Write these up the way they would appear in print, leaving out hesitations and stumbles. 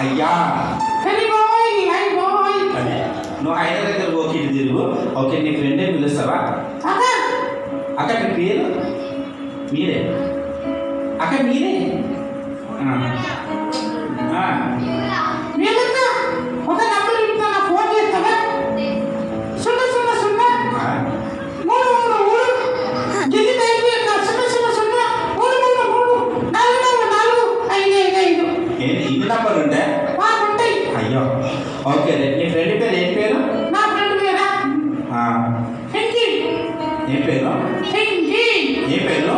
అయ్యా అదే నువ్వు ఆయన దగ్గర ఓకే ఇటు తిరుగు. ఓకే నీ ఫ్రెండ్ ఏం పిలుస్తావా? అక్క మీ పేరు మీరే అక్క మీరే ఒక నంబర్ ఇస్తా నా ఫోన్ చేస్తావా? 000 జల్ది టైప్ చేస్తా 000 ఏంటి ఇది నంబర్ ఉంటే ఉంటాయి. అయ్యో ఓకే నీ ఫ్రెండ్ పేరు ఏం పేరు? నా ఫ్రెండ్ పేరా వెంకీ. ఏం పేరు? వెంకీ. ఏం పేరు?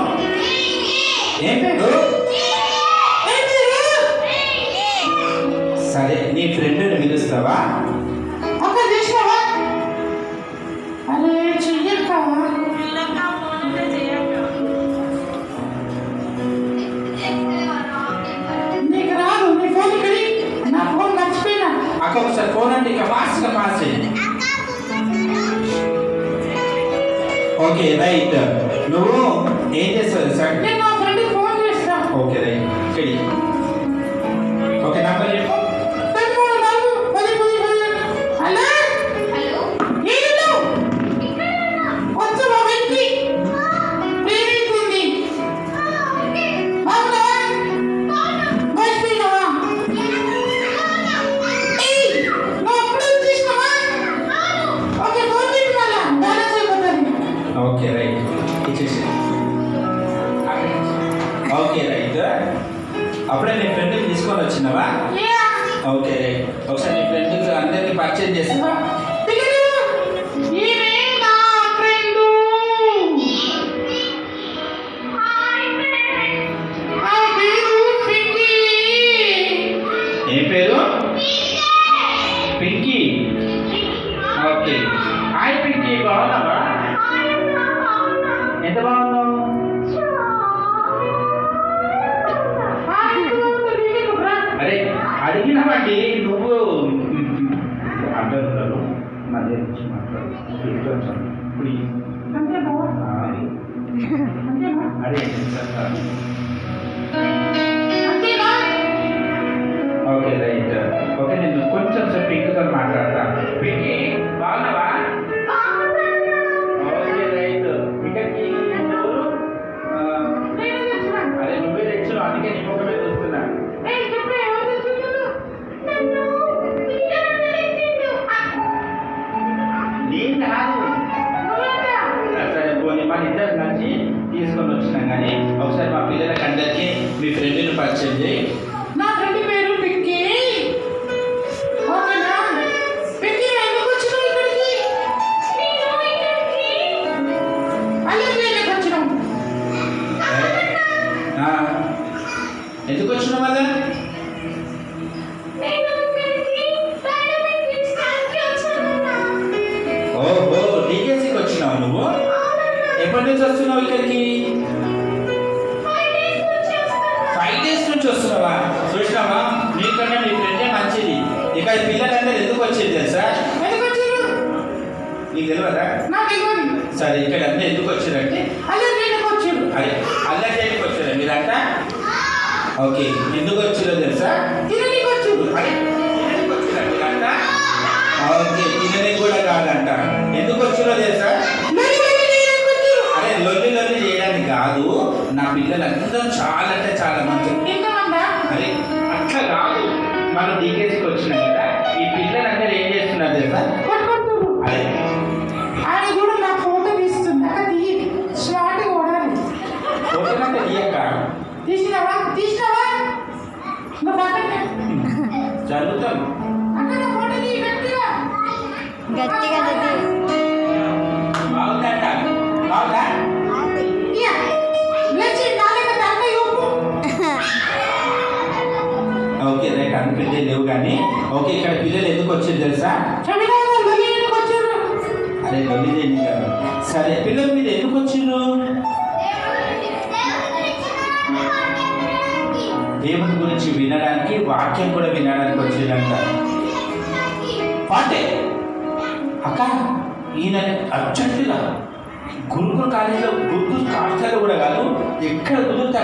ఏం పేరు? సరే నీ ఫ్రెండ్ని పిలుస్తావా? ఒక చేసావా? అరే చెయ్యస్తావా? నీకు రాదు. నీ ఫోన్ ఇక్కడి నా ఫోన్ మర్చిపోయినా. అక్క ఒకసారి ఫోన్ అంటే ఇక ఫాస్ట్గా పాస్ చేయి. Okay right. నువ్వు ఏం చేస్తావు సార్? నేను నా ఫ్రెండ్కి ఫోన్ చేస్తా. ఓకే రైట్ చెయ్యి. ఓకే నంబర్ చెప్పు. ఓకే రైట్ ఇచ్చేసి. Okay right. అప్పుడే నీ ఫ్రెండ్కి తీసుకొని వచ్చినావా? Okay right. ఒకసారి నీ ఫ్రెండ్కి అందరికి పర్చేజ్ చేస్తావా? ఏం పేరు? పింకీ. ఓకే హాయ్ పింకీ, బాగున్నావా? ఎంత బాగున్నావు? అరే అడిగినామండి నువ్వు అందరు మధ్య నుంచి మాట్లాడు ప్లీజ్. అరే ఓకే రైట్. ఓకే నేను కొంచెం సేపు పింక్తో మాట్లాడతా. పింకీ బాగున్నావా? Okay right. ఇక్కడికి ఎవరు? అరే నువ్వే తెచ్చు, అందుకే నీ ముఖమే చూస్తున్నా. నేను కాదు. సరే పోనీ మన ఇద్దరు కలిసి తీసుకొని వచ్చినాం కానీ ఒకసారి మా పిల్లలకి అందరికీ మీ ఫ్రెండ్ని పరిచయం చేయి. నా ఫ్రెండ్ పేరు పింకీ. ఓకేనా? పింకీ ఎందుకు వచ్చినావు ఇక్కడికి? ఎందుకు వచ్చినావు మళ్ళా? ఓహో డీకేసీకి వచ్చినావు నువ్వు? ఎప్పటి నుంచి వస్తున్నావు ఇక్కడికి? 5 days నుంచి వస్తున్నావా? చూసినావా నీకన్నా నీ ఫ్రెండే మంచిది. ఇక పిల్లలందరూ ఎందుకు వచ్చేది తెలుసా? నీకు తెలియదా? సరే ఇక్కడ అందరూ ఎందుకు వచ్చారంటే అరే అల్లరి చేయడానికి వచ్చారా మీరంతా? ఓకే ఎందుకు వచ్చారో తెలుసా? మీరంతా ఓకే తినడానికి కూడా కాదంట. ఎందుకు వచ్చారో తెలుసా? అరే లొల్లి లొల్లి చేయడానికి కాదు. నా పిల్లలందరూ చాలా అంటే చాలా మంచిది. అరే అట్లా కాదు. మనం డీకేసీకి వచ్చినాం కదా, ఈ పిల్లలందరూ ఏం చేస్తున్నారు తెలుసా? అరే ఫోటోలంటే తీయక్క జరుగుతాం గట్టిగా బాగుందంట. బాగుందా? ఓకే రైట్ అనిపించే లేవు కానీ ఓకే ఇక్కడ పిల్లలు ఎందుకు వచ్చారు తెలుసా? అరే లొల్లి చేయండి కదా. సరే పిల్లలు మీరు ఎందుకు వచ్చిర్రు? దేవుని గురించి వినడానికి, వాక్యం కూడా వినడానికి వచ్చిందంట. పాటే అక్క ఈయన అర్జెంటుగా గురుకుల కాలేజీలో గురుకుల కాలేజీలో కూడా కాదు ఎక్కడ కుదురుతా